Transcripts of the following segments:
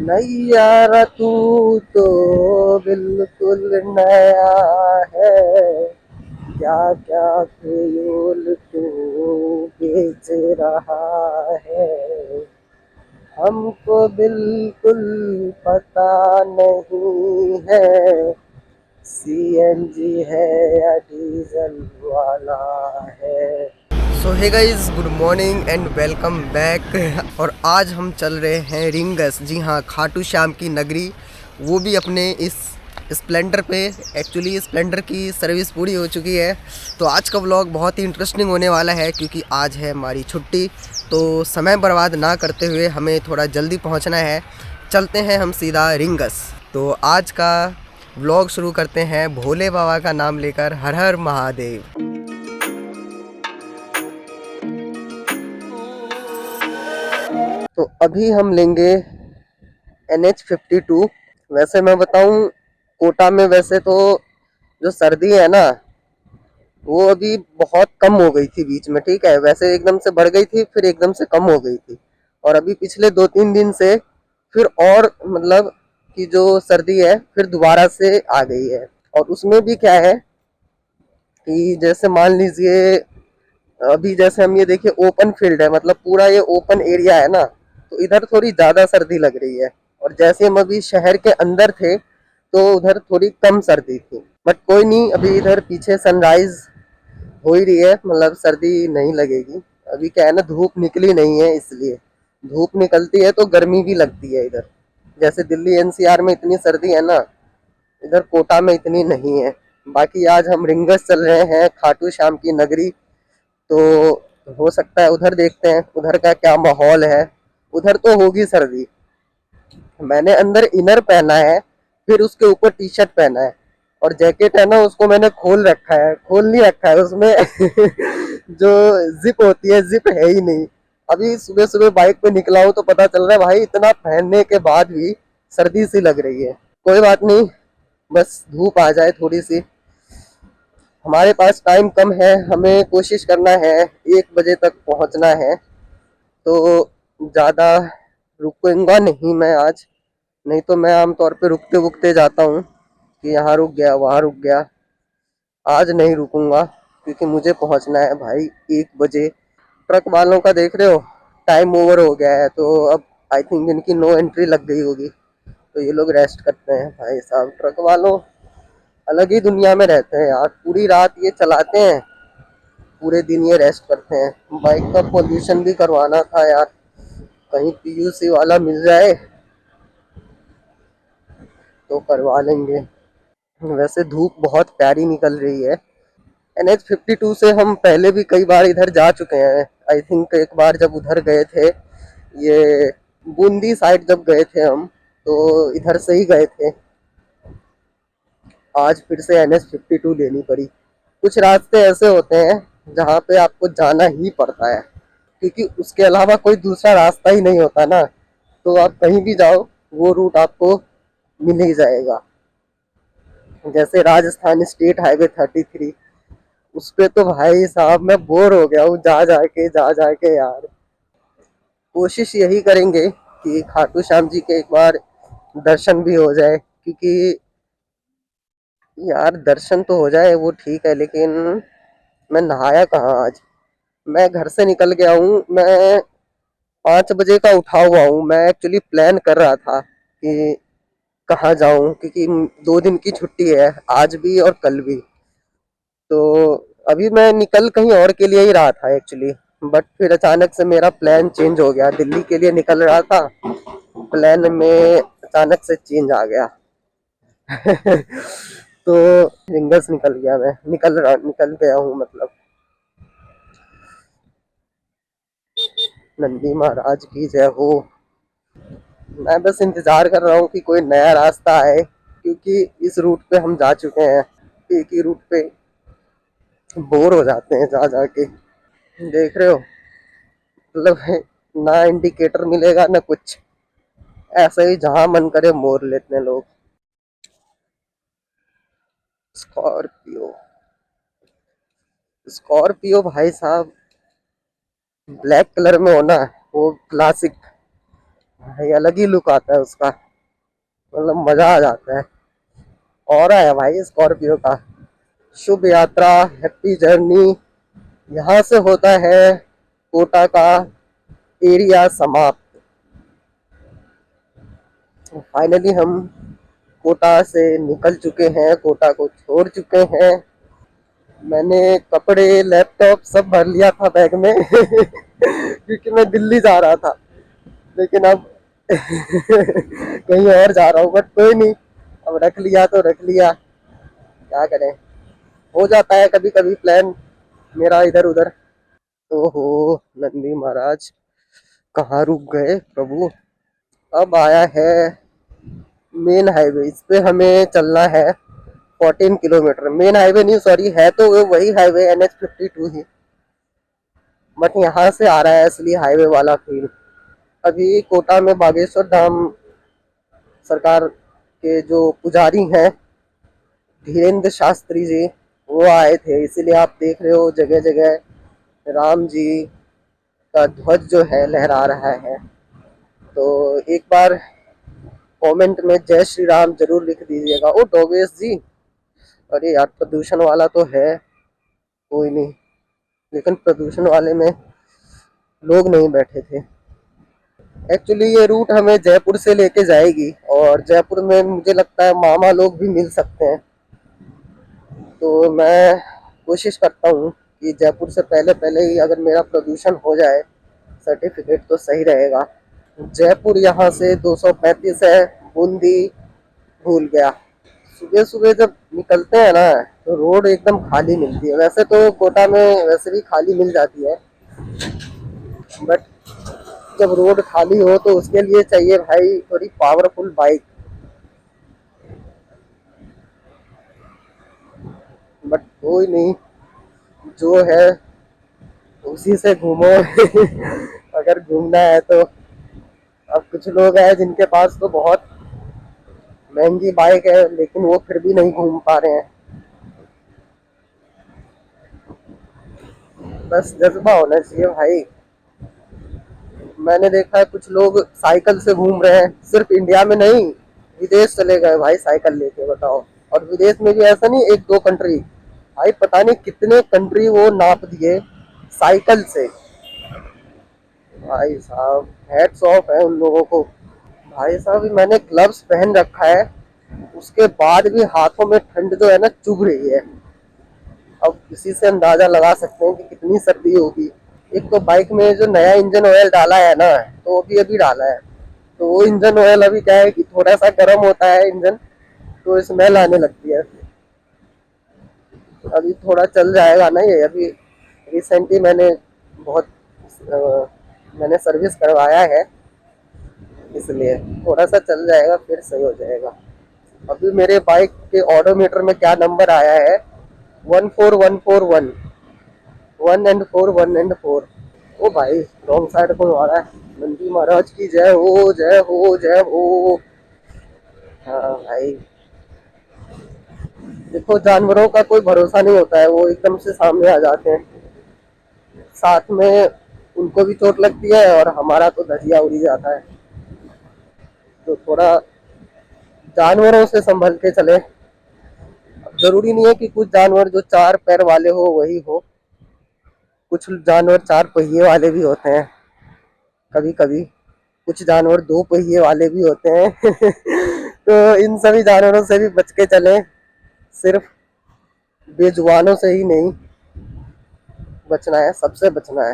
नहीं यारा तू तो बिल्कुल नया है। क्या क्या ख्याल तू बेच रहा है। हमको बिल्कुल पता नहीं है। सीएनजी है या डीजल वाला है। So hey guys, good morning and welcome back. और आज हम चल रहे हैं रिंगस, जी हाँ, खाटू श्याम की नगरी, वो भी अपने इस स्प्लेंडर पे। एक्चुअली स्प्लेंडर की सर्विस पूरी हो चुकी है, तो आज का व्लॉग बहुत ही इंटरेस्टिंग होने वाला है क्योंकि आज है हमारी छुट्टी। तो समय बर्बाद ना करते हुए हमें थोड़ा जल्दी पहुंचना है। चलते हैं हम सीधा रिंगस। तो आज का व्लॉग शुरू करते हैं भोले बाबा का नाम लेकर। हर हर महादेव। तो अभी हम लेंगे NH52। वैसे मैं बताऊं, कोटा में वैसे तो जो सर्दी है ना, वो अभी बहुत कम हो गई थी बीच में। ठीक है, वैसे एकदम से बढ़ गई थी, फिर एकदम से कम हो गई थी। और अभी पिछले 2-3 दिन से फिर और मतलब कि जो सर्दी है फिर दोबारा से आ गई है। और उसमें भी क्या है कि जैसे मान लीजिए, अभी जैसे हम ये देखिए ओपन फील्ड है, मतलब पूरा ये ओपन एरिया है ना, तो इधर थोड़ी ज्यादा सर्दी लग रही है। और जैसे हम अभी शहर के अंदर थे तो उधर थोड़ी कम सर्दी थी। बट कोई नहीं, अभी इधर पीछे सनराइज हो ही रही है, मतलब सर्दी नहीं लगेगी। अभी क्या है ना, धूप निकली नहीं है, इसलिए धूप निकलती है तो गर्मी भी लगती है इधर। जैसे दिल्ली NCR में इतनी सर्दी है ना, इधर कोटा में इतनी नहीं है। बाकी आज हम रिंगस चल रहे हैं, खाटू श्याम की नगरी। तो हो सकता है उधर देखते हैं उधर का क्या माहौल है। उधर तो होगी सर्दी। मैंने अंदर इनर पहना है, फिर उसके ऊपर टी शर्ट पहना है। और जैकेट है ना, उसको मैंने खोल रखा है, खोल नहीं रखा है उसमें जो जिप होती है, जिप है ही नहीं। अभी सुबह सुबह बाइक पे निकला हूँ तो पता चल रहा है भाई, इतना पहनने के बाद भी सर्दी सी लग रही है। कोई बात नहीं, बस धूप आ जाए थोड़ी सी। हमारे पास टाइम कम है, हमें कोशिश करना है 1 बजे तक पहुंचना है। तो ज़्यादा रुकूंगा नहीं मैं आज। नहीं तो मैं आमतौर पे रुकते रुकते जाता हूँ कि यहाँ रुक गया वहाँ रुक गया। आज नहीं रुकूंगा क्योंकि मुझे पहुंचना है भाई 1 बजे। ट्रक वालों का देख रहे हो, टाइम ओवर हो गया है, तो अब आई थिंक इनकी नो एंट्री लग गई होगी, तो ये लोग रेस्ट करते हैं। भाई साहब, ट्रक वालों अलग ही दुनिया में रहते हैं यार। पूरी रात ये चलाते हैं, पूरे दिन ये रेस्ट करते हैं। बाइक का पोल्यूशन भी करवाना था यार, कहीं PUC वाला मिल जाए तो करवा लेंगे। वैसे धूप बहुत प्यारी निकल रही है। NH52 से हम पहले भी कई बार इधर जा चुके हैं। आई थिंक एक बार जब उधर गए थे, ये बूंदी साइड जब गए थे हम, तो इधर से ही गए थे। आज फिर से NH52 लेनी पड़ी। कुछ रास्ते ऐसे होते हैं जहाँ पे आपको जाना ही पड़ता है, क्योंकि उसके अलावा कोई दूसरा रास्ता ही नहीं होता ना। तो आप कहीं भी जाओ, वो रूट आपको मिल ही जाएगा। जैसे राजस्थान स्टेट हाईवे 33, उस पे तो भाई साहब मैं बोर हो गया हूँ जा जाके यार। कोशिश यही करेंगे कि खाटू श्याम जी के एक बार दर्शन भी हो जाए, क्योंकि यार दर्शन तो हो जाए वो ठीक है, लेकिन मैं नहाया कहाँ आज। मैं घर से निकल गया हूँ, मैं 5 बजे का उठा हुआ हूँ। मैं एक्चुअली प्लान कर रहा था कि कहाँ जाऊँ, क्योंकि 2 दिन की छुट्टी है, आज भी और कल भी। तो अभी मैं निकल कहीं और के लिए ही रहा था एक्चुअली, बट फिर अचानक से मेरा प्लान चेंज हो गया। दिल्ली के लिए निकल रहा था, प्लान में अचानक से चेंज आ गया। तो रिंगस निकल गया, मैं निकल गया हूँ मतलब। नंदी महाराज की जय हो। मैं बस इंतजार कर रहा हूँ कि कोई नया रास्ता आए, क्योंकि इस रूट पे हम जा चुके हैं। एक ही रूट पे बोर हो जाते हैं जा जाके। देख रहे हो, मतलब ना इंडिकेटर मिलेगा ना कुछ, ऐसे ही जहां मन करे मोड़ लेते हैं लोग। स्कॉर्पियो, स्कॉर्पियो भाई साहब ब्लैक कलर में होना, वो क्लासिक भाई अलग ही लुक आता है उसका, मतलब मजा आ जाता है। और है भाई स्कॉर्पियो का। शुभ यात्रा, हैप्पी जर्नी। यहाँ से होता है कोटा का एरिया समाप्त। फाइनली हम कोटा से निकल चुके हैं, कोटा को छोड़ चुके हैं। मैंने कपड़े लैपटॉप सब भर लिया था बैग में क्योंकि मैं दिल्ली जा रहा था। लेकिन अब कहीं और जा रहा हूँ, बट कोई नहीं, अब रख लिया तो रख लिया, क्या करें। हो जाता है कभी कभी प्लान मेरा इधर उधर। ओहो, नंदी महाराज कहाँ रुक गए प्रभु। अब आया है मेन हाईवे, इस पे हमें चलना है 14 किलोमीटर। मेन हाईवे नहीं, सॉरी, है तो वो वही हाईवे NH 52 ही, बट यहाँ से आ रहा है असली हाईवे वाला फील। अभी कोटा में बागेश्वर धाम सरकार के जो पुजारी हैं धीरेन्द्र शास्त्री जी, वो आए थे, इसीलिए आप देख रहे हो जगह जगह राम जी का ध्वज जो है लहरा रहा है। तो एक बार कमेंट में जय श्री राम जरूर लिख दीजिएगा। ओ डोगेश जी, अरे यार प्रदूषण वाला तो है, कोई नहीं, लेकिन प्रदूषण वाले में लोग नहीं बैठे थे। एक्चुअली ये रूट हमें जयपुर से लेके जाएगी, और जयपुर में मुझे लगता है मामा लोग भी मिल सकते हैं। तो मैं कोशिश करता हूँ कि जयपुर से पहले पहले ही अगर मेरा प्रदूषण हो जाए सर्टिफिकेट तो सही रहेगा। जयपुर यहाँ से 235 है, बूंदी भूल गया। सुबह सुबह जब निकलते हैं ना तो रोड एकदम खाली मिलती है। वैसे तो कोटा में वैसे भी खाली मिल जाती है, बट जब रोड खाली हो तो उसके लिए चाहिए भाई थोड़ी पावरफुल बाइक। बट कोई नहीं, जो है उसी से घूमो अगर घूमना है तो। अब कुछ लोग हैं जिनके पास तो बहुत महंगी बाइक है, लेकिन वो फिर भी नहीं घूम पा रहे हैं। बस जज्बा होना चाहिए भाई। मैंने देखा है कुछ लोग साइकिल से घूम रहे हैं, सिर्फ इंडिया में नहीं, विदेश चले गए भाई साइकिल लेके, बताओ। और विदेश में भी ऐसा नहीं, एक दो कंट्री, भाई पता नहीं कितने कंट्री वो नाप दिए साइकिल से। भाई साहब हैट्स ऑफ है उन लोगों को। भाई साहब मैंने ग्लव्स पहन रखा है, उसके बाद भी हाथों में ठंड जो है ना चुभ रही है। अब इसी से अंदाजा लगा सकते हैं कि कितनी सर्दी होगी। एक तो बाइक में जो नया इंजन ऑयल डाला है ना, तो वो भी अभी डाला है, तो वो इंजन ऑयल अभी क्या है कि थोड़ा सा गर्म होता है इंजन, तो स्मेल आने लगती है। अभी थोड़ा चल जाएगा ना ये। अभी रिसेंटली बहुत अ, मैंने सर्विस करवाया है, इसलिए थोड़ा सा चल जाएगा फिर सही हो जाएगा। अभी मेरे बाइक के ऑडोमीटर में क्या नंबर आया है, 14141, 1 and 4, 1 and 4। ओ भाई रॉन्ग साइड को आ रहा है। नंदी महाराज की जय हो, जय हो, जय हो। हाँ भाई, देखो जानवरों का कोई भरोसा नहीं होता है, वो एकदम से सामने आ जाते हैं, साथ में उनको भी चोट लगती है और हमारा तो धजिया उड़ ही जाता है। तो थोड़ा जानवरों से संभल के चले। अब जरूरी नहीं है कि कुछ जानवर जो 4 पैर वाले हो वही हो, कुछ जानवर 4 पहिए वाले भी होते हैं कभी कभी, कुछ जानवर 2 पहिए वाले भी होते हैं तो इन सभी जानवरों से भी बच के चले, सिर्फ बेजुबानों से ही नहीं बचना है, सबसे बचना है।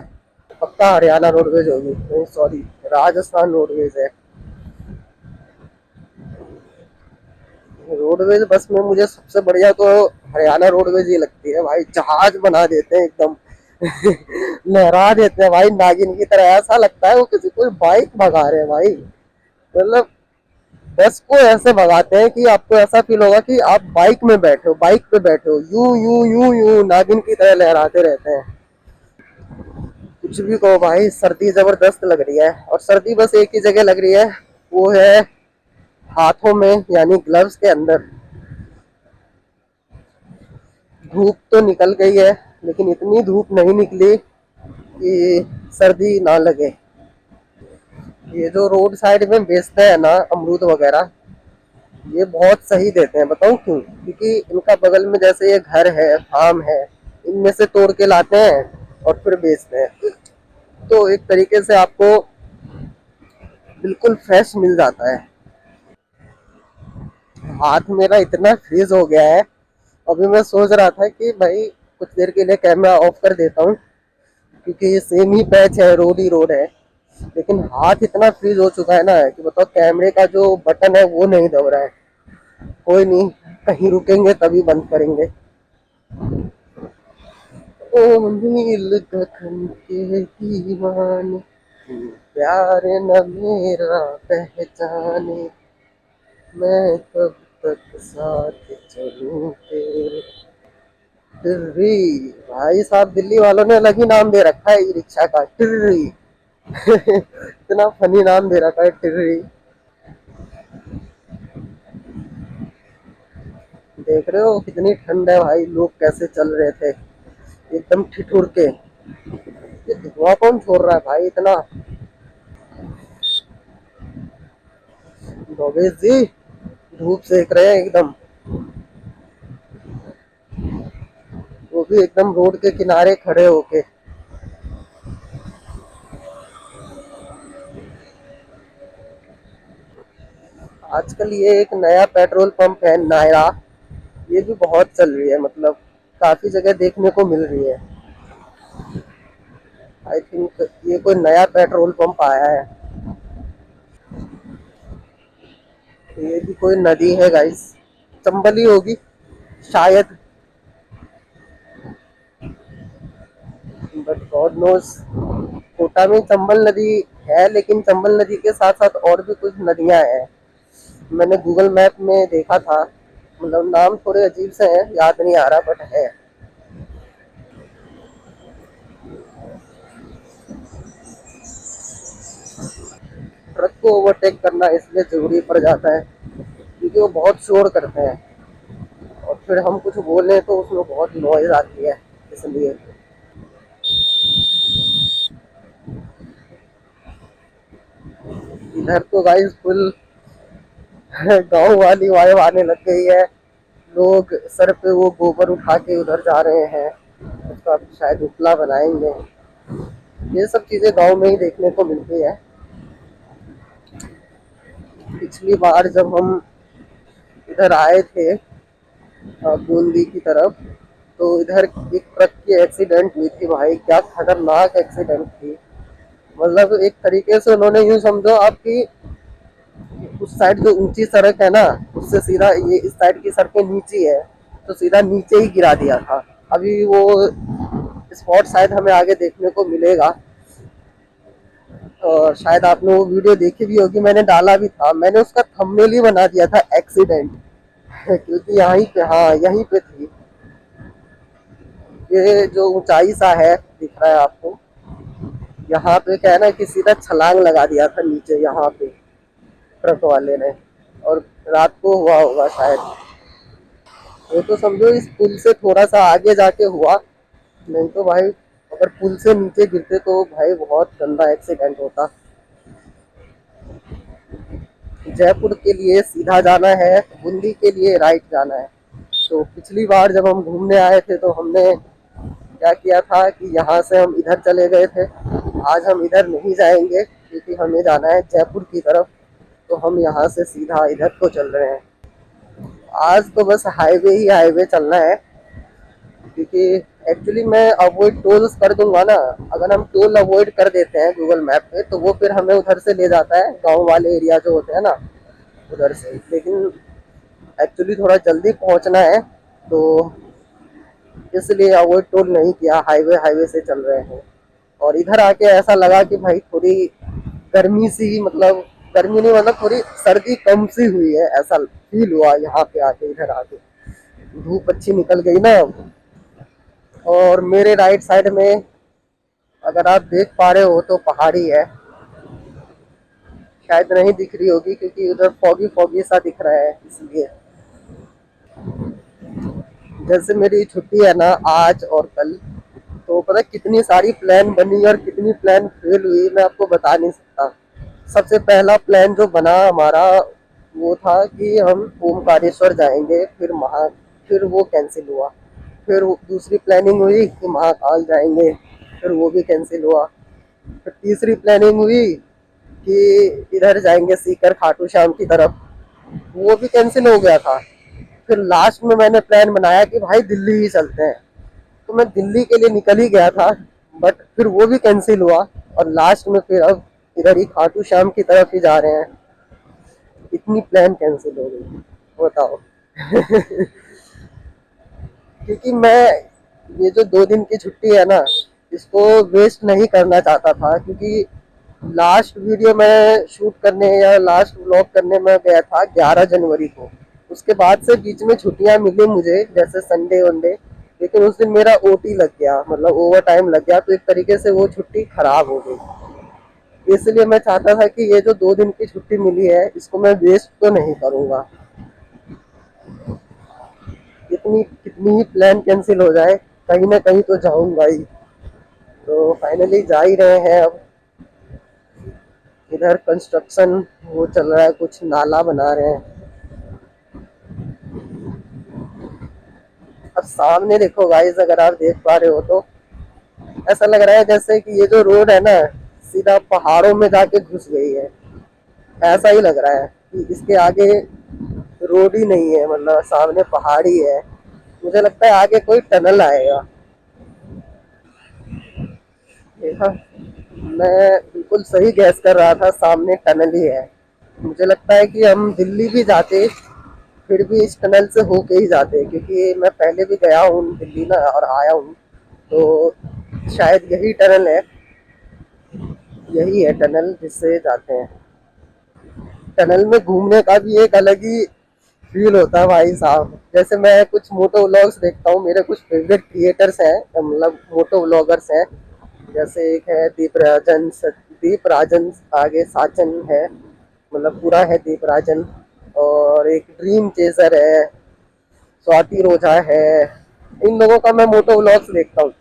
पक्का हरियाणा रोडवेज होगी, नहीं सॉरी, राजस्थान रोडवेज है। रोडवेज बस में मुझे सबसे बढ़िया तो हरियाणा रोडवेज ही लगती है भाई। जहाज बना देते हैं एकदम लहरा देते हैं भाई नागिन की तरह, ऐसा लगता है वो किसी कोई बाइक भगा रहे हैं भाई। मतलब बस को ऐसे भगाते हैं कि आपको ऐसा फील होगा कि आप बाइक में बैठे हो, बाइक पे बैठे हो, यू यू यू यू नागिन की तरह लहराते रहते हैं। कुछ भी कहो भाई, सर्दी जबरदस्त लग रही है, और सर्दी बस एक ही जगह लग रही है, वो है हाथों में, यानी ग्लव्स के अंदर। धूप तो निकल गई है, लेकिन इतनी धूप नहीं निकली कि सर्दी ना लगे। ये जो रोड साइड में बेचते हैं ना अमरूद वगैरह, ये बहुत सही देते हैं। बताऊं क्यों? क्योंकि इनका बगल में जैसे ये घर है, फार्म है, इनमें से तोड़ के लाते हैं और फिर बेचते हैं। तो एक तरीके से आपको बिल्कुल फ्रेश मिल जाता है। हाथ मेरा इतना फ्रीज हो गया है, अभी मैं सोच रहा था कि भाई कुछ देर के लिए कैमरा ऑफ कर देता हूँ, क्योंकि ये सेम ही पैच है, रोड ही रोड है। लेकिन हाथ इतना फ्रीज हो चुका है ना कि बताओ, कैमरे का जो बटन है वो नहीं दब रहा है। कोई नहीं, कहीं रुकेंगे तभी बंद करेंगे। ओ नील गगन के दीवाने, प्यार न मेरा पहचाने, मैं कब तक साथ चलूं तेरे। टिर्री, भाई साहब दिल्ली वालों ने अलग ही नाम दे रखा है ई रिक्शा का, टिर्री। इतना फनी नाम दे रखा है, टिर्री। देख रहे हो कितनी ठंड है भाई, लोग कैसे चल रहे थे एकदम ठिठुर के। ये धुआं कौन छोड़ रहा है भाई इतना? योगेश जी धूप सेक रहे हैं एकदम, वो भी एकदम रोड के किनारे खड़े होके। आजकल ये एक नया पेट्रोल पंप है नायरा, ये भी बहुत चल रही है, मतलब काफी जगह देखने को मिल रही है। आई थिंक ये कोई नया पेट्रोल पंप आया है। ये भी कोई नदी है गाइस, चंबल ही होगी शायद, बट गॉड नोस। कोटा में चंबल नदी है, लेकिन चंबल नदी के साथ साथ और भी कुछ नदियां हैं। मैंने गूगल मैप में देखा था, मतलब नाम थोड़े अजीब से हैं, याद नहीं आ रहा, बट है। ट्रक को ओवरटेक करना इसलिए जरूरी पड़ जाता है क्योंकि वो बहुत शोर करते हैं, और फिर हम कुछ बोलें तो उसमें बहुत नॉइज आती है, इसलिए। इधर तो गाइस फुल गांव वाली वाइब आने लग गई है। लोग सर पे वो गोबर उठा के उधर जा रहे हैं, उसका शायद उपला बनाएंगे। ये सब चीजें गांव में ही देखने को मिलती है। पिछली बार जब हम इधर आए थे बूंदी की तरफ, तो इधर एक ट्रक की एक्सीडेंट हुई थी भाई, क्या खतरनाक एक्सीडेंट थी। मतलब एक तरीके से उन्होंने यूं समझो आपकी, उस साइड जो ऊंची सड़क है ना, उससे सीधा ये इस साइड की सड़कें नीची है, तो सीधा नीचे ही गिरा दिया था। अभी वो स्पॉट शायद हमें आगे देखने को मिलेगा। और शायद आपने वो वीडियो देखी भी होगी, मैंने डाला भी था, मैंने उसका थंबनेल ही बना दिया था एक्सीडेंट। क्योंकि यहीं पे, हाँ यहीं पे थी। ये जो ऊंचाई सा है दिख रहा है आपको, यहाँ पे क्या है ना कि सीधा छलांग लगा दिया था नीचे यहाँ पे ट्रक वाले ने, और रात को हुआ होगा शायद। ये तो समझो इस पुल से थोड़ा सा आगे जाके हुआ, नहीं तो भाई अगर पुल से नीचे गिरते तो भाई बहुत गंदा एक्सीडेंट होता। जयपुर के लिए सीधा जाना है, बूंदी के लिए राइट जाना है। तो पिछली बार जब हम घूमने आए थे तो हमने क्या किया था कि यहाँ से हम इधर चले गए थे। आज हम इधर नहीं जाएंगे क्योंकि हमें जाना है जयपुर की तरफ, तो हम यहाँ से सीधा इधर को चल रहे हैं। आज तो बस हाईवे ही हाईवे चलना है, क्योंकि एक्चुअली मैं अवॉइड टोल्स कर दूंगा ना। अगर हम टोल अवॉइड कर देते हैं गूगल मैप पे, तो वो फिर हमें उधर से ले जाता है गांव वाले एरिया जो होते हैं ना, उधर से। लेकिन एक्चुअली थोड़ा जल्दी पहुंचना है, तो इसलिए अवॉइड टोल नहीं किया, हाईवे हाईवे से चल रहे हैं। और इधर आके ऐसा लगा कि भाई थोड़ी गर्मी सी, मतलब गर्मी नहीं, मतलब थोड़ी सर्दी कम सी हुई है, ऐसा फील हुआ यहाँ पे आके, इधर आके धूप अच्छी निकल गई ना अब। और मेरे राइट साइड में अगर आप देख पा रहे हो तो पहाड़ी है, शायद नहीं दिख रही होगी क्योंकि उधर फॉगी फॉगी सा दिख रहा है, इसलिए। जैसे मेरी छुट्टी है ना आज और कल, तो पता कितनी सारी प्लान बनी और कितनी प्लान फेल हुई, मैं आपको बता नहीं सकता। सबसे पहला प्लान जो बना हमारा वो था कि हम ओमकारेश्वर जाएंगे, फिर वो कैंसिल हुआ। फिर दूसरी प्लानिंग हुई कि महाकाल जाएंगे, फिर वो भी कैंसिल हुआ। फिर तीसरी प्लानिंग हुई कि इधर जाएंगे सीकर खाटू श्याम की तरफ, वो भी कैंसिल हो गया था। फिर लास्ट में मैंने प्लान बनाया कि भाई दिल्ली ही चलते हैं, तो मैं दिल्ली के लिए निकल ही गया था, बट फिर वो भी कैंसिल हुआ। और लास्ट में फिर अब इधर ही खाटू श्याम की तरफ ही जा रहे हैं। इतनी प्लान कैंसिल हो गई, बताओ। क्योंकि मैं ये जो 2 दिन की छुट्टी है ना, इसको वेस्ट नहीं करना चाहता था। क्योंकि लास्ट वीडियो मैं शूट करने या लास्ट व्लॉग करने में गया था 11 जनवरी को। उसके बाद से बीच में छुट्टियां मिली मुझे, जैसे संडे वनडे, लेकिन उस दिन मेरा ओटी लग गया, मतलब ओवर टाइम लग गया, तो एक तरीके से वो छुट्टी खराब हो गई। इसलिए मैं चाहता था कि ये जो 2 दिन की छुट्टी मिली है इसको मैं वेस्ट तो नहीं करूंगा। कितनी कितनी ही प्लान कैंसिल हो जाए, कहीं ना कहीं तो जाऊंगा ही। तो फाइनली जा ही रहे हैं अब। इधर कंस्ट्रक्शन वो चल रहा है, कुछ नाला बना रहे हैं। अब सामने देखो गाइस, अगर आप देख पा रहे हो तो ऐसा लग रहा है जैसे कि ये जो रोड है ना, सीधा पहाड़ों में जाके घुस गई है। ऐसा ही लग रहा है कि इसके आगे रोड ही नहीं है, मतलब सामने पहाड़ी है। मुझे लगता है आगे कोई टनल आएगा। देखा, मैं बिल्कुल सही गैस कर रहा था, सामने टनल ही है। मुझे लगता है कि हम दिल्ली भी जाते फिर भी इस टनल से होके ही जाते, क्योंकि मैं पहले भी गया हूँ दिल्ली ना और आया हूँ। तो शायद यही टनल है, यही है टनल जिससे जाते हैं। टनल में घूमने का भी एक अलग ही फील होता है भाई साहब। जैसे मैं कुछ मोटो व्लॉग्स देखता हूँ, मेरे कुछ फेवरेट क्रिएटर्स हैं, मतलब मोटो व्लॉगर्स हैं। जैसे एक है दीप राजन, आगे साचन है, मतलब पूरा है दीप राजन। और एक ड्रीम चेजर है, स्वाति रोजा है। इन लोगों का मैं मोटो व्लॉग्स देखता हूँ।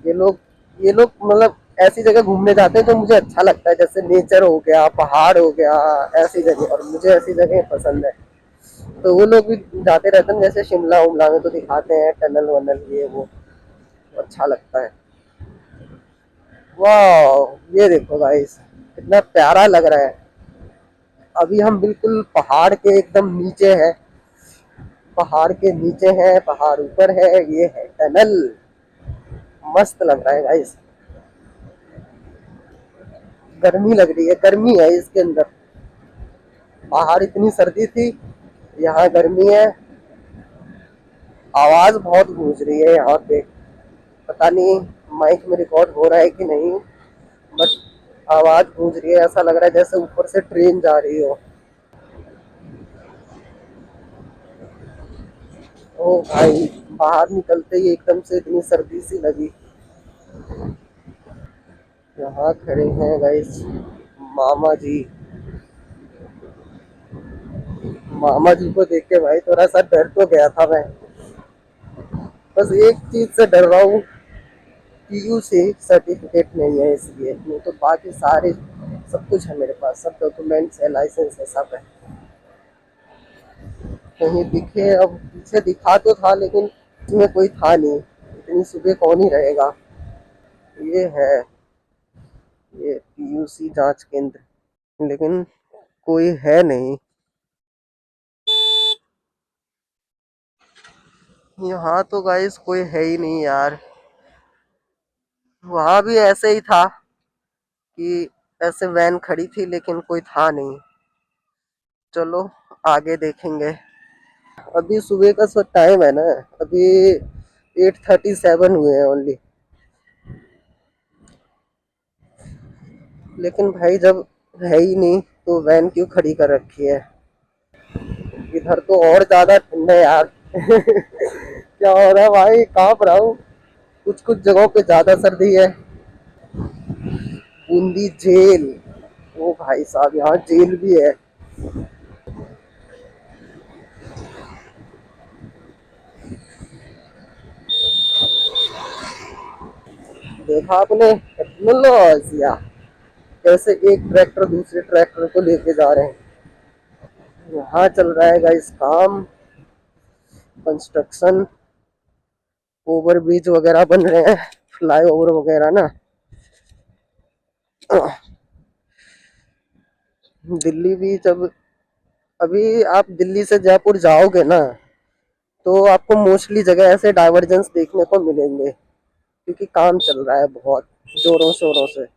ये लोग मतलब ऐसी जगह घूमने जाते हैं जो मुझे अच्छा लगता है, जैसे नेचर हो गया, पहाड़ हो गया, ऐसी जगह। और मुझे ऐसी जगह पसंद है। तो वो लोग भी जाते रहते हैं, जैसे शिमला उमला में तो दिखाते हैं टनल वनल ये वो, अच्छा लगता है। वाह, ये देखो गाइस, कितना प्यारा लग रहा है। अभी हम बिल्कुल पहाड़ के एकदम नीचे है, पहाड़ के नीचे है, पहाड़ ऊपर है, ये है टनल। मस्त लग रहा है गाइस। गर्मी लग रही है, गर्मी है इसके अंदर। बाहर इतनी सर्दी थी, यहाँ गर्मी है। आवाज बहुत गूंज रही है यहाँ पे, पता नहीं माइक में रिकॉर्ड हो रहा है कि नहीं, बट आवाज गूंज रही है। ऐसा लग रहा है जैसे ऊपर से ट्रेन जा रही हो। ओ भाई, बाहर निकलते ही एकदम से इतनी सर्दी सी लगी। यहाँ खड़े हैं गाइस मामा जी। मामा जी को देख के भाई थोड़ा सा डर तो गया था मैं। बस एक चीज से डर रहा हूँ, पीयूसी सर्टिफिकेट नहीं है इसलिए, नहीं तो बाकी सारे सब कुछ है मेरे पास, सब डॉक्यूमेंट्स है, लाइसेंस है, सब है। कहीं दिखे, अब पीछे दिखा तो था लेकिन इसमें कोई था नहीं। इतनी सुबह कौन ही रहेगा। ये है, ये पीयूसी जांच केंद्र, लेकिन कोई है नहीं यहाँ तो गाइस, कोई है ही नहीं यार। वहां भी ऐसे ही था कि ऐसे वैन खड़ी थी लेकिन कोई था नहीं। चलो आगे देखेंगे। अभी सुबह का सो टाइम है ना, अभी 8:37 हुए हैं ओनली। लेकिन भाई जब है ही नहीं तो वैन क्यों खड़ी कर रखी है। इधर तो और ज्यादा ठंड है यार। क्या हो रहा है भाई, कांप रहा हूँ। कुछ कुछ जगहों पे ज्यादा सर्दी है। बूंदी जेल, ओ भाई साहब यहाँ जेल भी है। देखा आपने टेक्नोलॉजिया, कैसे एक ट्रैक्टर दूसरे ट्रैक्टर को लेके जा रहे हैं। यहाँ चल रहा है गाइस काम, कंस्ट्रक्शन, ओवर ब्रिज वगैरह बन रहे हैं, फ्लाईओवर वगैरह ना। दिल्ली भी जब, अभी आप दिल्ली से जयपुर जाओगे ना, तो आपको मोस्टली जगह ऐसे डाइवर्जेंस देखने को मिलेंगे, क्योंकि काम चल रहा है बहुत जोरों शोरों से।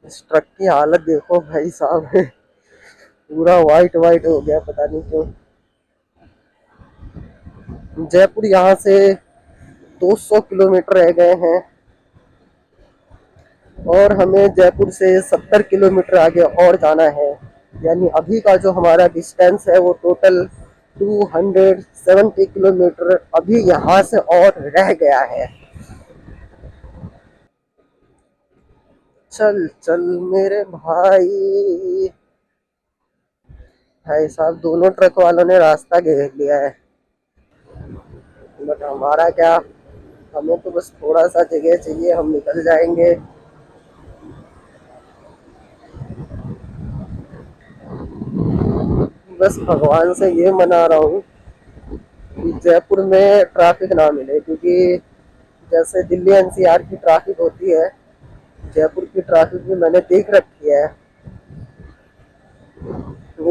इस ट्रक की हालत देखो भाई साहब, पूरा वाइट वाइट हो गया, पता नहीं क्यों। जयपुर यहाँ से 200 किलोमीटर रह गए हैं, और हमें जयपुर से 70 किलोमीटर आगे और जाना है। यानी अभी का जो हमारा डिस्टेंस है वो टोटल 270 किलोमीटर अभी यहाँ से और रह गया है। चल चल मेरे भाई, भाई साहब दोनों ट्रक वालों ने रास्ता घेर लिया है, बट हमारा क्या, हमें तो बस थोड़ा सा जगह चाहिए, हम निकल जाएंगे। बस भगवान से ये मना रहा हूँ कि जयपुर में ट्रैफिक ना मिले, क्योंकि जैसे दिल्ली एनसीआर की ट्रैफिक होती है, जयपुर की ट्रैफिक भी मैंने देख रखी है।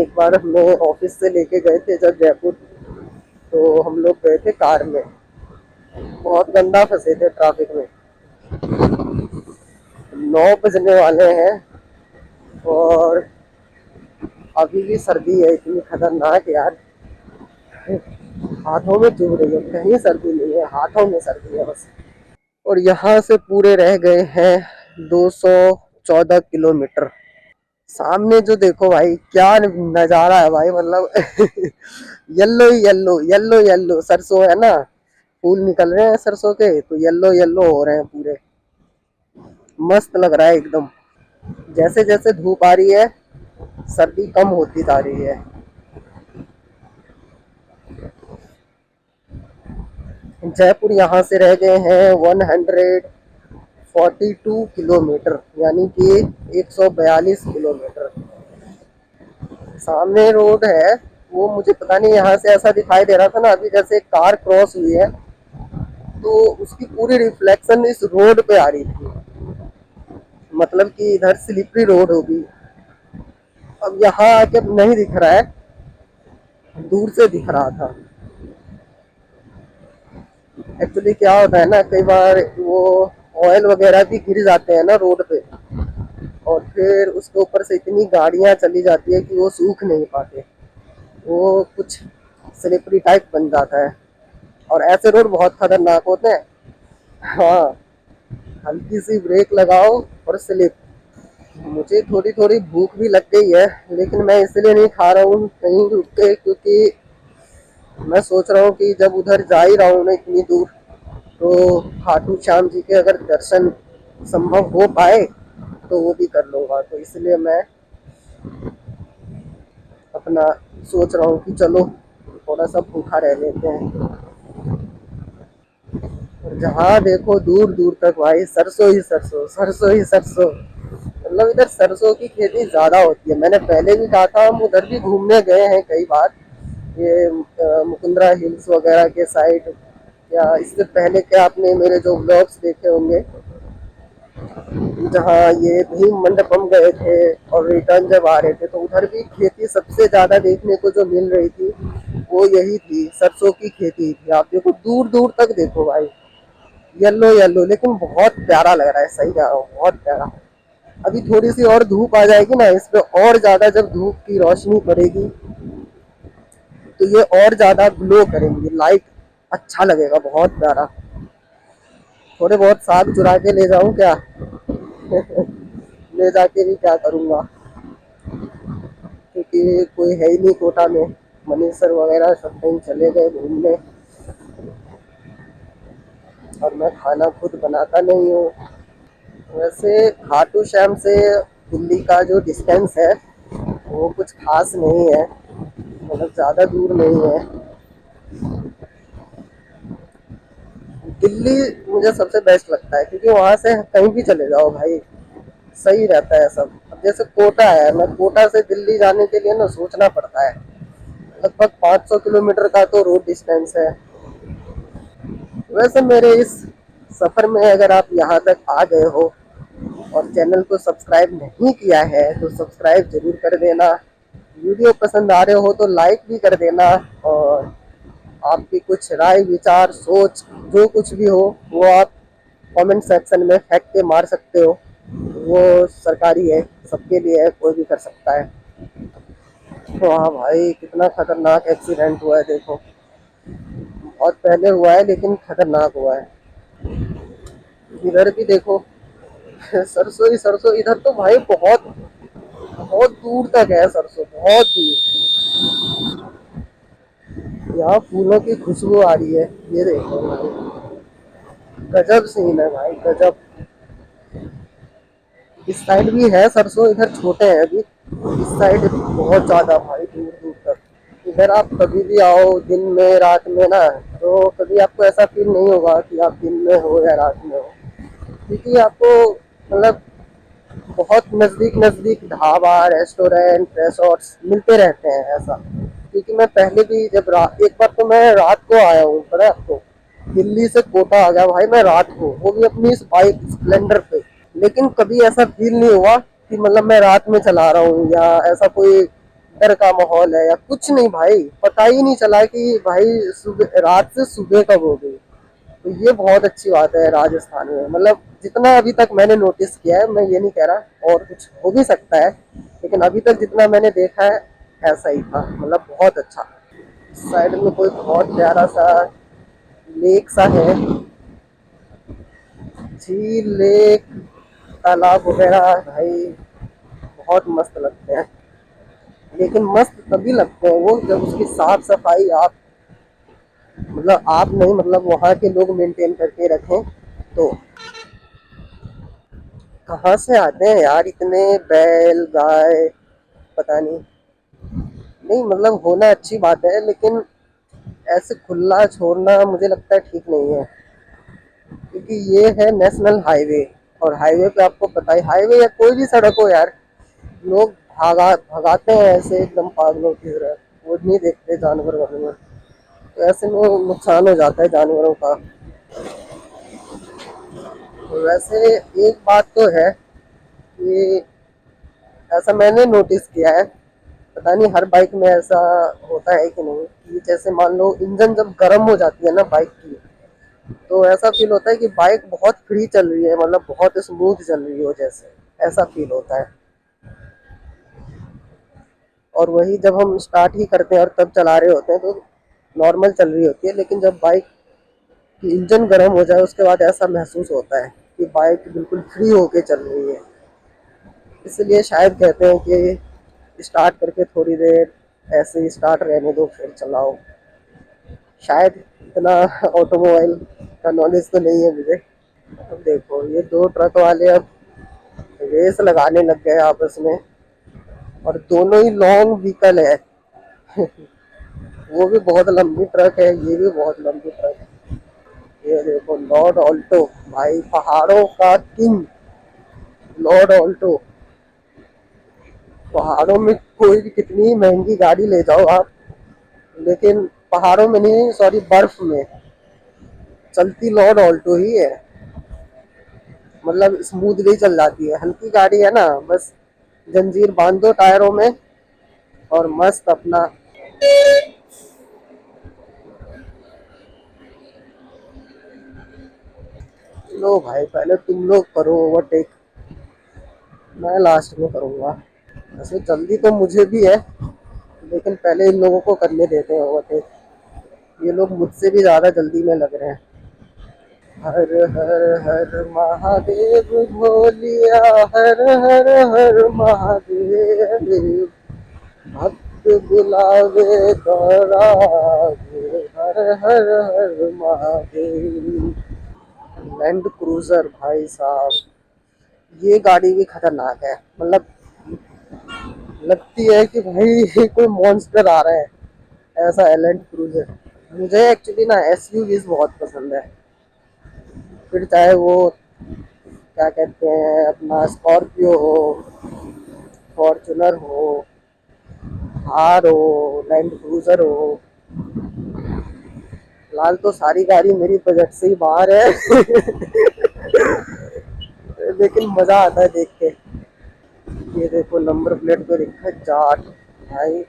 एक बार हमें ऑफिस से लेके गए थे जब जयपुर, तो हम लोग गए थे कार में, बहुत गंदा फंसे थे ट्रैफिक में। 9 बजने वाले हैं और अभी भी सर्दी है इतनी खतरनाक यार, हाथों में चुभ रही है, कहीं सर्दी नहीं है, हाथों में सर्दी है बस। और यहाँ से पूरे रह गए हैं 214 किलोमीटर। सामने जो देखो भाई क्या नजारा है भाई, मतलब येलो येलो येलो येलो सरसों है ना, फूल निकल रहे हैं सरसों के, तो येलो येलो हो रहे हैं पूरे, मस्त लग रहा है एकदम। जैसे जैसे धूप आ रही है सर्दी कम होती जा रही है। जयपुर यहाँ से रह गए हैं 142 किलोमीटर, यानी कि 142 किलोमीटर। सामने रोड है, वो मुझे पता नहीं, यहाँ से ऐसा दिखाई दे रहा था ना अभी, जैसे कार क्रॉस हुई है तो उसकी पूरी रिफ्लेक्शन इस रोड पे आ रही थी, मतलब कि इधर स्लिपरी रोड होगी। अब यहाँ आके नहीं दिख रहा है, दूर से दिख रहा था। एक्चुअली क्या होता है ना, कई बार वो ऑयल वगैरह भी गिर जाते हैं ना रोड पे, और फिर उसके ऊपर से इतनी गाड़ियां चली जाती है कि वो सूख नहीं पाते, वो कुछ स्लिपरी टाइप बन जाता है, और ऐसे रोड बहुत खतरनाक होते हैं। हाँ, हल्की सी ब्रेक लगाओ और स्लिप। मुझे थोड़ी थोड़ी भूख भी लग गई है, लेकिन मैं इसलिए नहीं खा रहा हूँ कहीं रुक के, क्योंकि मैं सोच रहा हूँ कि जब उधर जा ही रहा हूँ ना इतनी दूर, तो खाटू श्याम जी के अगर दर्शन संभव हो पाए तो वो भी कर लूंगा, तो इसलिए मैं अपना सोच रहा हूँ कि चलो थोड़ा सा भूखा रह लेते हैं। और जहाँ देखो दूर दूर तक भाई सरसों ही सरसों, सरसों ही सरसों, मतलब इधर सरसों की खेती ज्यादा होती है। मैंने पहले भी कहा था, हम उधर भी घूमने गए हैं कई बार, ये मुकुंदरा हिल्स वगैरह के साइड, या इससे पहले के आपने मेरे जो ब्लॉग्स देखे होंगे, जहाँ ये भीम मंडपम गए थे और रिटर्न जब आ रहे थे, तो उधर भी खेती सबसे ज्यादा देखने को जो मिल रही थी वो यही थी, सरसों की खेती थी। आप देखो दूर दूर तक देखो भाई, येलो येलो, लेकिन बहुत प्यारा लग रहा है, सही कह रहा हूँ, बहुत प्यारा। अभी थोड़ी सी और धूप आ जाएगी ना इस पे, और ज्यादा जब धूप की रोशनी पड़ेगी तो ये और ज्यादा ग्लो करेंगी, लाइट अच्छा लगेगा, बहुत प्यारा। थोड़े बहुत साग चुरा के ले जाऊं क्या? ले जाके भी क्या करूंगा, क्योंकि कोई है ही नहीं कोटा में, मनीष सर वगैरह सब कहीं चले गए घूमने, और मैं खाना खुद बनाता नहीं हूँ। वैसे खाटू श्याम से दिल्ली का जो डिस्टेंस है वो कुछ खास नहीं है, मतलब ज़्यादा दूर नहीं है। दिल्ली मुझे सबसे बेस्ट लगता है क्योंकि वहां से कहीं भी चले जाओ भाई सही रहता है सब। अब जैसे कोटा है, मैं कोटा से दिल्ली जाने के लिए ना सोचना पड़ता है। लगभग 500 किलोमीटर का तो रोड डिस्टेंस है। वैसे मेरे इस सफर में अगर आप यहाँ तक आ गए हो और चैनल को सब्सक्राइब नहीं किया है तो सब्सक्राइब जरूर कर देना। वीडियो पसंद आ रहे हो तो लाइक भी कर देना। और आपकी कुछ राय विचार सोच जो कुछ भी हो वो आप कमेंट सेक्शन में फेंक के मार सकते हो। वो सरकारी है, सबके लिए है, कोई भी कर सकता है। तो हाँ भाई कितना खतरनाक एक्सीडेंट हुआ है देखो। बहुत पहले हुआ है लेकिन खतरनाक हुआ है। इधर भी देखो सरसों ही सरसों। इधर तो भाई बहुत बहुत दूर तक है सरसों, बहुत दूर। यहाँ फूलों की खुशबू आ रही है। ये देखो भाई गजब सीन है भाई गजब। इस साइड भी है सरसों, इधर छोटे हैं अभी। इस साइड बहुत ज्यादा भाई दूर दूर तक। इधर आप कभी भी आओ दिन में रात में ना तो कभी आपको ऐसा फील नहीं होगा कि आप दिन में हो या रात में हो। क्योंकि आपको मतलब बहुत नजदीक नजदीक ढाबा रेस्टोरेंट रिसोर्ट्स मिलते रहते हैं ऐसा। क्योंकि मैं पहले भी जब एक बार तो मैं रात को आया हूँ पता है आपको। दिल्ली से कोटा आ गया भाई मैं रात को, वो भी अपनी इस बाइक स्प्लेंडर पे। लेकिन कभी ऐसा फील नहीं हुआ कि मतलब मैं रात में चला रहा हूँ या ऐसा कोई डर का माहौल है या कुछ नहीं भाई। पता ही नहीं चला कि भाई सुबह रात से सुबह कब हो गई। तो ये बहुत अच्छी बात है राजस्थान में। मतलब जितना अभी तक मैंने नोटिस किया है, मैं ये नहीं कह रहा और कुछ हो भी सकता है, लेकिन अभी तक जितना मैंने देखा है ऐसा ही था। मतलब बहुत अच्छा। साइड में कोई बहुत प्यारा सा लेक सा है, झील लेक तालाब वगैरह भाई बहुत मस्त लगते हैं। लेकिन मस्त तभी लगते हैं वो जब उसकी साफ सफाई आप मतलब आप नहीं मतलब वहाँ के लोग मेंटेन करके रखें। तो कहाँ से आते हैं यार इतने बैल गाय, पता नहीं। नहीं मतलब होना अच्छी बात है लेकिन ऐसे खुला छोड़ना मुझे लगता है ठीक नहीं है। क्योंकि ये है नेशनल हाईवे, और हाईवे पे आपको पता है हाईवे या कोई भी सड़क हो यार, लोग भगाते हैं ऐसे एकदम पागलों की तरह। वो नहीं देखते जानवर वानवर, तो ऐसे में नुकसान हो जाता है जानवरों का। तो वैसे एक बात तो है कि ऐसा मैंने नोटिस किया है, पता नहीं हर बाइक में ऐसा होता है कि नहीं, कि जैसे मान लो इंजन जब गर्म हो जाती है ना बाइक की, तो ऐसा फील होता है कि बाइक बहुत फ्री चल रही है, मतलब बहुत स्मूथ चल रही हो जैसे, ऐसा फील होता है। और वही जब हम स्टार्ट ही करते हैं और तब चला रहे होते हैं तो नॉर्मल चल रही होती है। लेकिन जब बाइक की इंजन गर्म हो जाए उसके बाद ऐसा महसूस होता है कि बाइक बिल्कुल फ्री होके चल रही है। इसलिए शायद कहते हैं कि स्टार्ट करके थोड़ी देर ऐसे ही स्टार्ट रहने दो फिर चलाओ। शायद इतना ऑटोमोबाइल का नॉलेज तो नहीं है मुझे। अब देखो ये दो ट्रक वाले अब रेस लगाने लग गए आपस में, और दोनों ही लॉन्ग व्हीकल है। वो भी बहुत लंबी ट्रक है, ये भी बहुत लंबी ट्रक है। ये देखो लॉर्ड ऑल्टो, भाई पहाड़ों का किंग लॉर्ड ऑल्टो। पहाड़ों में कोई भी कितनी महंगी गाड़ी ले जाओ आप, लेकिन पहाड़ों में नहीं सॉरी बर्फ में चलती लॉर्ड ऑल्टो ही है। मतलब स्मूथली चल जाती है, हल्की गाड़ी है ना, बस जंजीर बांध दो टायरों में और मस्त अपना। लो भाई पहले तुम लोग करो ओवरटेक, मैं लास्ट में करूंगा। वैसे जल्दी तो मुझे भी है, लेकिन पहले इन लोगों को करने देते हैं ओवरटेक। ये लोग मुझसे भी ज्यादा जल्दी में लग रहे हैं। हर हर हर महादेव बोलिया, हर हर हर महादेव, भक्त बुलावे गौरागे, हर हर हर महादेव। लैंड क्रूजर भाई साहब, ये गाड़ी भी खतरनाक है। मतलब लगती है कि भाई कोई मॉन्स्टर आ रहा है, ऐसा है लैंड क्रूजर। मुझे एक्चुअली ना एसयूवीज बहुत पसंद है। फिर चाहे वो क्या कहते हैं अपना स्कॉर्पियो हो, फॉर्चुनर हो, थार हो, लैंड क्रूजर हो। फिलहाल तो सारी गाड़ी मेरी बजट से ही बाहर है। लेकिन मजा आता है देख के। ये देखो नंबर प्लेट पे लिखा है जाट। भाई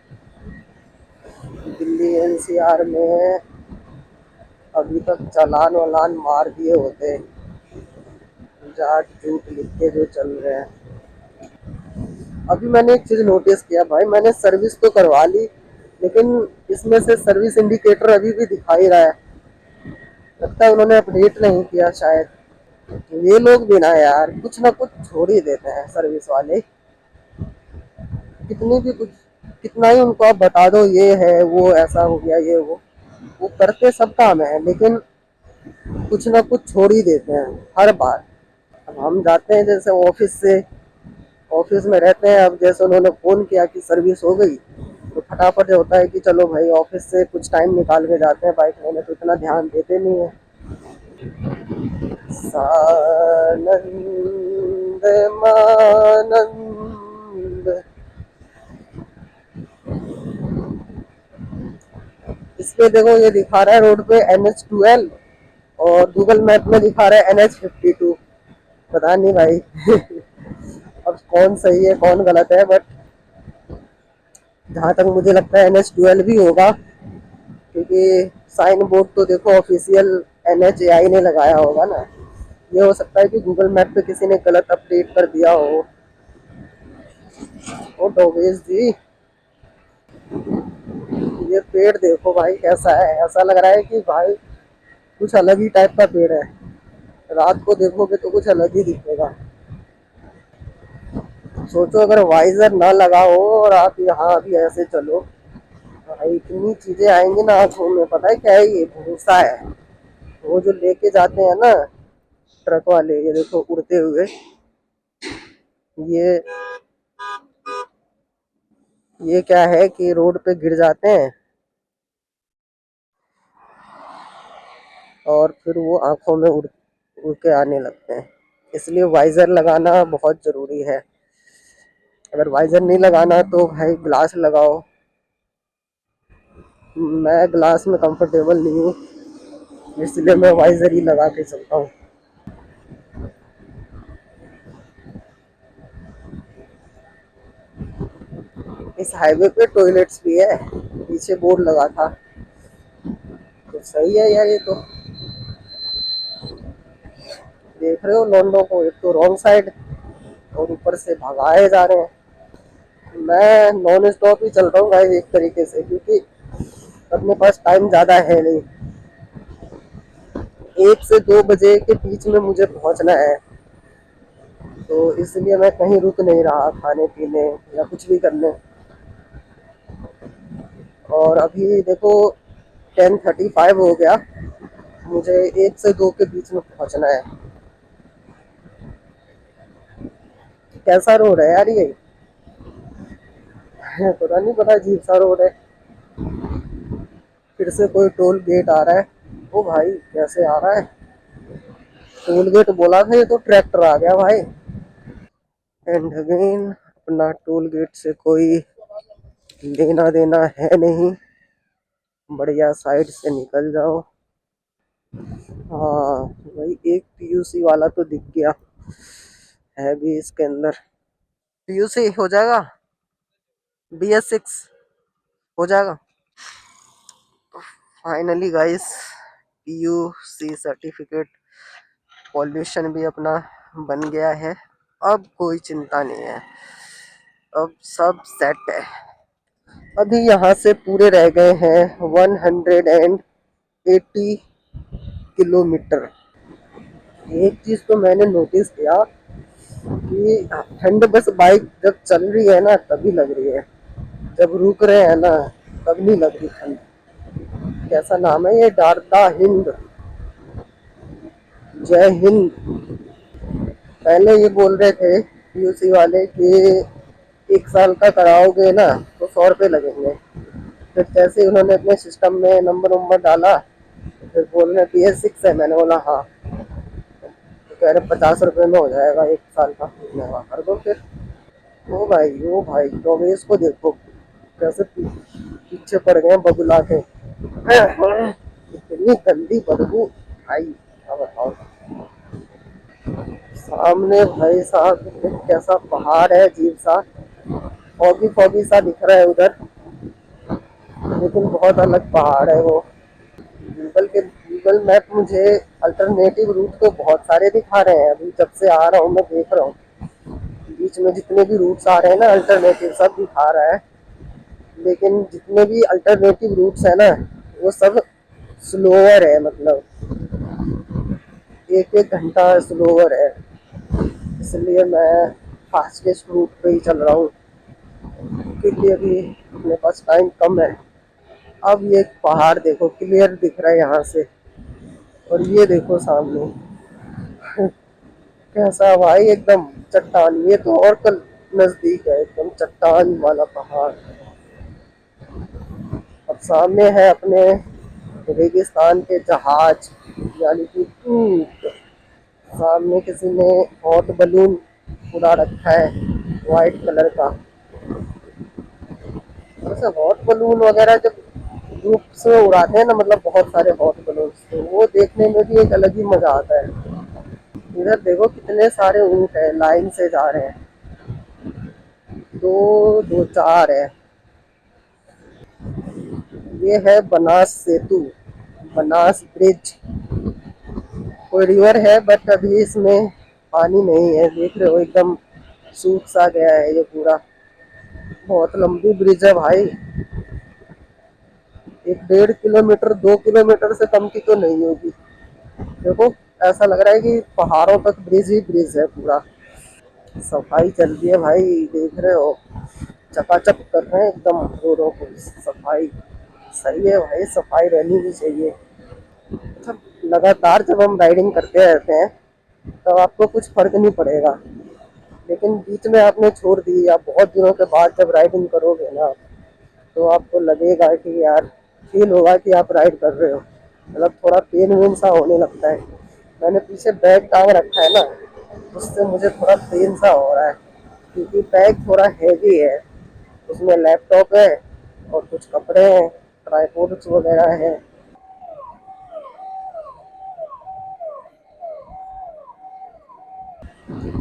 दिल्ली एनसीआर में अभी तक चालान वालान मार दिए होते, जाट जूट लिख के जो चल रहे हैं। अभी मैंने एक चीज नोटिस किया भाई, मैंने सर्विस तो करवा ली, लेकिन इसमें से सर्विस इंडिकेटर अभी भी दिखा ही रहा है। लगता है उन्होंने अपडेट नहीं किया शायद। ये लोग भी ना यार कुछ ना कुछ छोड़ ही देते हैं सर्विस वाले। कितनी भी कुछ, कितना ही उनको आप बता दो ये है वो ऐसा हो गया ये वो करते सब काम है, लेकिन कुछ ना कुछ छोड़ ही देते हैं हर बार। अब हम जाते हैं जैसे ऑफिस से, ऑफिस में रहते हैं, अब जैसे उन्होंने फोन किया कि सर्विस हो गई, तो फटाफट जो होता है कि चलो भाई ऑफिस से कुछ टाइम निकाल के जाते हैं बाइक लेने, तो इतना ध्यान देते नहीं है। सानंद मानंद। इस पे देखो ये दिखा रहा है रोड पे NH12 और गूगल मैप में दिखा रहा है NH52। पता नहीं भाई। अब कौन सही है कौन गलत है, बट जहाँ तक मुझे लगता है NH12 भी होगा, क्योंकि साइन बोर्ड तो देखो ऑफिशियल NHAI ने लगाया होगा ना। ये हो सकता है कि गूगल मैप पे किसी ने गलत अपडेट कर दिया हो। ओ डोवेश जी, ये पेड़ देखो भाई कैसा है, ऐसा लग रहा है कि भाई कुछ अलग ही टाइप का पेड़ है। रात को देखोगे तो कुछ अलग ही दिखेगा। सोचो अगर वाइजर ना लगा हो और आप यहाँ अभी ऐसे चलो, भाई इतनी चीजें आएंगी ना आंखों में। पता है क्या है, ये भूसा है, वो जो लेके जाते हैं ना ट्रक वाले, ये देखो उड़ते हुए। ये ये क्या है कि रोड पे गिर जाते हैं और फिर वो आंखों में उड़ उड़ के आने लगते हैं। इसलिए वाइजर लगाना बहुत जरूरी है। अगर वाइजर नहीं लगाना तो भाई ग्लास लगाओ। मैं ग्लास में कंफर्टेबल नहीं हूँ, इसलिए मैं वाइजर ही लगा के चलता हूँ। इस हाईवे पे टॉयलेट्स भी है, पीछे बोर्ड लगा था। तो सही है यार ये तो। देख रहे हो लॉन्डो को, एक तो रॉन्ग साइड और ऊपर से भगाए जा रहे हैं। मैं नॉन स्टॉप ही चल रहा हूँ भाई एक तरीके से, क्योंकि अपने पास टाइम ज़्यादा है नहीं। 1 से 2 बजे के बीच में मुझे पहुंचना है, तो इसलिए मैं कहीं रुक नहीं रहा खाने पीने या कुछ भी करने। और अभी देखो 10:35 हो गया, मुझे 1 से 2 के बीच में पहुंचना है। कैसा रोड है यार ये। पता नहीं, पता अजीब सा रोड है। फिर से कोई टोल गेट आ रहा है। ओ भाई कैसे आ रहा है, टोल गेट बोला था, ये तो ट्रैक्टर आ गया भाई। एंड अगेन अपना टोल गेट से कोई लेना देना है नहीं, बढ़िया साइड से निकल जाओ। हाँ भाई एक PUC वाला तो दिख गया है भी इसके अंदर। PUC हो जाएगा, BS6 हो जाएगा finally guys. PUC certificate, pollution भी अपना बन गया है। अब कोई चिंता नहीं है, अब सब सेट है। अभी यहाँ से पूरे रह गए हैं 180 किलोमीटर। एक चीज तो मैंने नोटिस किया कि ठंड बस बाइक जब चल रही है ना तभी लग रही है, जब रुक रहे हैं ना तब नहीं लग रही ठंड। कैसा नाम है ये, डारदा हिंद, जय हिंद। पहले ये बोल रहे थे PUC वाले कि 1 साल का कराओगे ना तो 100 रुपये लगेंगे। फिर जैसे ही उन्होंने अपने सिस्टम में नंबर डाला, फिर बोल रहे PS6 है। मैंने बोला हाँ। कह रहे 50 रुपए में हो जाएगा 1 साल का। महंगा कर दो फिर। ओ भाई डोमेश को देखो कैसे पीछे पड़ गए हैं बबुला के। इतनी गंदी बदबू भाई, क्या बताओ। सामने भाई साहब कैसा पहाड़ है अजीब सा, फॉगी फॉगी सा दिख रहा है उधर, लेकिन बहुत अलग पहाड़ है वो। गूगल मैप मुझे अल्टरनेटिव रूट तो बहुत सारे दिखा रहे हैं, अभी जब से आ रहा हूँ मैं देख रहा हूँ, बीच में जितने भी रूट्स आ रहे हैं ना अल्टरनेटिव सब दिखा रहा है। लेकिन जितने भी अल्टरनेटिव रूट्स है ना वो सब स्लोअर है, मतलब 1-1 घंटा स्लोअर है, इसलिए मैं फास्टेस्ट रूट पे ही चल रहा हूँ क्योंकि अभी अपने पास टाइम कम है। अब ये पहाड़ देखो क्लियर दिख रहा है यहाँ से, और ये देखो सामने कैसा भाई एकदम चट्टान, ये तो और कल नजदीक है एकदम चट्टान वाला पहाड़। अब सामने है अपने रेगिस्तान के जहाज, यानी कि ऊँट। सामने किसी ने हॉट बलून उड़ा रखा है वाइट कलर का। वैसे हॉट बलून वगैरह जब ग्रुप से उड़ाते हैं ना, मतलब बहुत सारे हॉट बलून, तो वो देखने में भी एक अलग ही मजा आता है। इधर देखो कितने सारे ऊँट है लाइन से जा रहे हैं, दो दो चार है। ये है बनास सेतु, बनास ब्रिज। कोई रिवर है बट अभी इसमें पानी नहीं है, देख रहे हो एकदम सूख सा गया है ये पूरा। बहुत लंबी ब्रिज है भाई, 1-1.5 किलोमीटर 2 किलोमीटर से कम की तो नहीं होगी। देखो ऐसा लग रहा है कि पहाड़ों तक ब्रिज ही ब्रिज है पूरा। सफाई चल रही है भाई, देख रहे हो चकाचक कर रहे हैं एकदम रोडों को। सफाई सही है भाई, सफाई रहनी भी चाहिए। अच्छा, लगातार जब हम राइडिंग करते रहते हैं तब आपको कुछ फर्क नहीं पड़ेगा, लेकिन बीच में आपने छोड़ दी या बहुत दिनों के बाद जब राइडिंग करोगे ना तो आपको लगेगा कि यार, फील होगा कि आप राइड कर रहे हो, मतलब थोड़ा पेन वेन सा होने लगता है। मैंने पीछे बैग टांग रखा है ना, उससे मुझे थोड़ा पेन सा हो रहा है क्योंकि बैग थोड़ा हैवी है, उसमें लैपटॉप है और कुछ कपड़े हैं, ट्राइपॉड्स वगैरह हैं।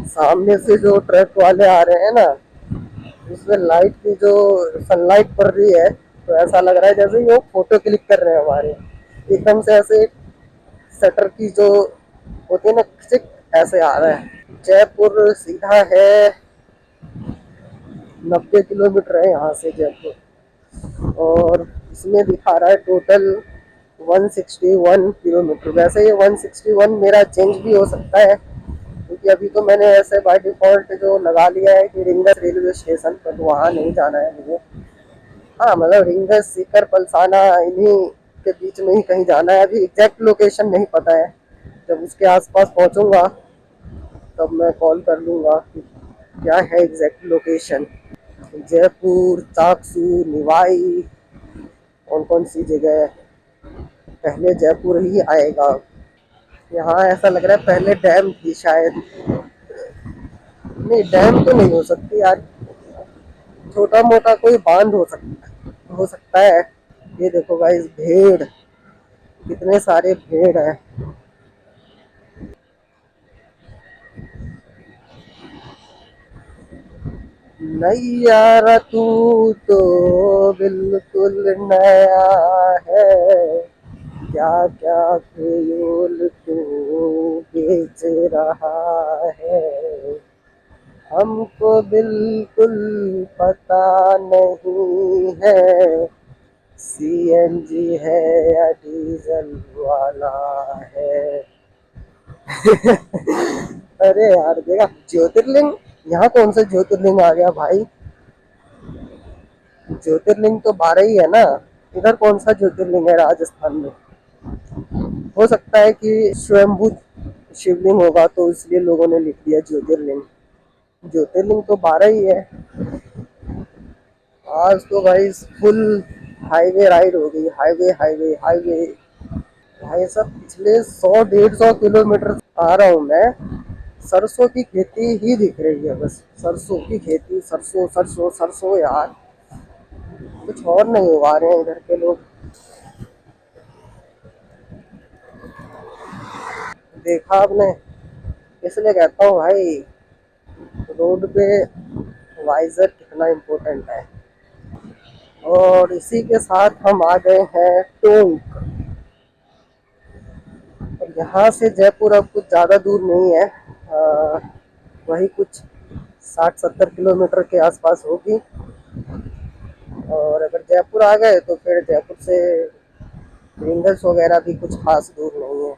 सामने से जो ट्रक वाले आ रहे हैं ना, उसमें लाइट की जो सनलाइट पड़ रही है, तो ऐसा लग रहा है जैसे वो फोटो क्लिक कर रहे हैं हमारे। एकदम से ऐसे शटर की जो होती है ना खिंच, ऐसे आ रहा है। जयपुर सीधा है 90 किलोमीटर है यहाँ से जयपुर, और इसमें दिखा रहा है टोटल 161 किलोमीटर। वैसे ये 161 मेरा चेंज भी हो सकता है क्योंकि अभी तो मैंने ऐसे बाय डिफॉल्ट जो लगा लिया है कि रिंगस रेलवे स्टेशन पर, तो वहाँ नहीं जाना है मुझे। हाँ मतलब रिंगस सीकर पलसाना इन्हीं के बीच में ही कहीं जाना है, अभी एग्जैक्ट लोकेशन नहीं पता है। जब उसके आसपास पहुंचूंगा तब मैं कॉल कर लूंगा कि क्या है एग्जैक्ट लोकेशन। जयपुर, चाकसू, निवाई, कौन कौन सी जगह है। पहले जयपुर ही आएगा। यहाँ ऐसा लग रहा है पहले डैम थी शायद। नहीं डैम तो नहीं हो सकती यार, छोटा मोटा कोई बांध हो सकता है। ये देखो गाइस भेड़, कितने सारे भेड़ हैं। नहीं यार तू तो बिल्कुल नया है, क्या क्या खेल तू बेच रहा है, हमको बिल्कुल पता नहीं है, सीएनजी है या डीजल वाला है। अरे यार देखा ज्योतिर्लिंग, यहाँ कौन सा ज्योतिर्लिंग आ गया भाई, ज्योतिर्लिंग तो 12 ही है ना। इधर कौन सा ज्योतिर्लिंग है राजस्थान में। हो सकता है कि स्वयंभू शिवलिंग होगा तो इसलिए लोगों ने लिख दिया ज्योतिर्लिंग। ज्योतिर्लिंग तो 12 ही है। आज तो भाई फुल हाईवे राइड हो गई, हाईवे हाईवे हाईवे। भाई साहब पिछले 100-150 किलोमीटर आ रहा हूँ मैं, सरसों की खेती ही दिख रही है, बस सरसों की खेती, सरसों सरसों सरसों यार, कुछ और नहीं उगा रहे हैं इधर के लोग। देखा आपने, इसलिए कहता हूँ भाई, रोड पे वाइजर कितना इम्पोर्टेंट है। और इसी के साथ हम आ गए हैं टोंक। और यहाँ से जयपुर अब कुछ ज़्यादा दूर नहीं है, वही कुछ 60-70 किलोमीटर के आसपास होगी। और अगर जयपुर आ गए तो फिर जयपुर से रिंगल्स वगैरह भी कुछ खास दूर नहीं है।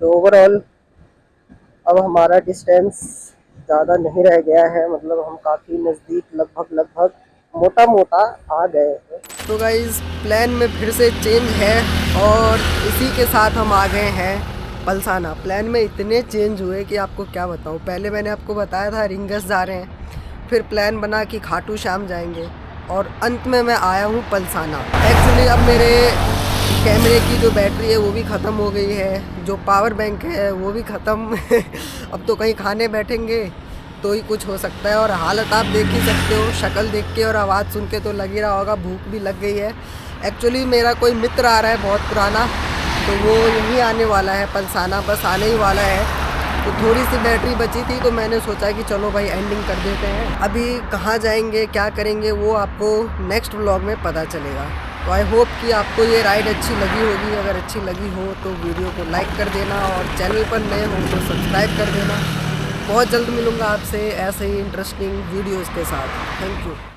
तो ओवरऑल अब हमारा डिस्टेंस ज़्यादा नहीं रह गया है, मतलब हम काफ़ी नज़दीक लगभग लगभग मोटा मोटा आ गए हैं। तो गाइस प्लान में फिर से चेंज है और इसी के साथ हम आ गए हैं पलसाना। प्लान में इतने चेंज हुए कि आपको क्या बताऊं। पहले मैंने आपको बताया था रिंगस जा रहे हैं, फिर प्लान बना कि खाटू श्याम जाएंगे, और अंत में मैं आया हूं पलसाना। एक्चुअली अब मेरे कैमरे की जो बैटरी है वो भी ख़त्म हो गई है, जो पावर बैंक है वो भी ख़त्म। अब तो कहीं खाने बैठेंगे तो ही कुछ हो सकता है। और हालत आप देख ही सकते हो, शक्ल देख के और आवाज़ सुन के तो लग ही रहा होगा भूख भी लग गई है। एक्चुअली मेरा कोई मित्र आ रहा है बहुत पुराना, तो वो यहीं आने वाला है पलसाना, बस आने ही वाला है। तो थोड़ी सी बैटरी बची थी तो मैंने सोचा कि चलो भाई एंडिंग कर देते हैं। अभी कहाँ जाएंगे क्या करेंगे वो आपको नेक्स्ट व्लॉग में पता चलेगा। तो आई होप कि आपको ये राइड अच्छी लगी होगी। अगर अच्छी लगी हो तो वीडियो को लाइक कर देना और चैनल पर नए हो तो सब्सक्राइब कर देना। बहुत जल्द मिलूँगा आपसे ऐसे ही इंटरेस्टिंग वीडियोज़ के साथ। Thank you.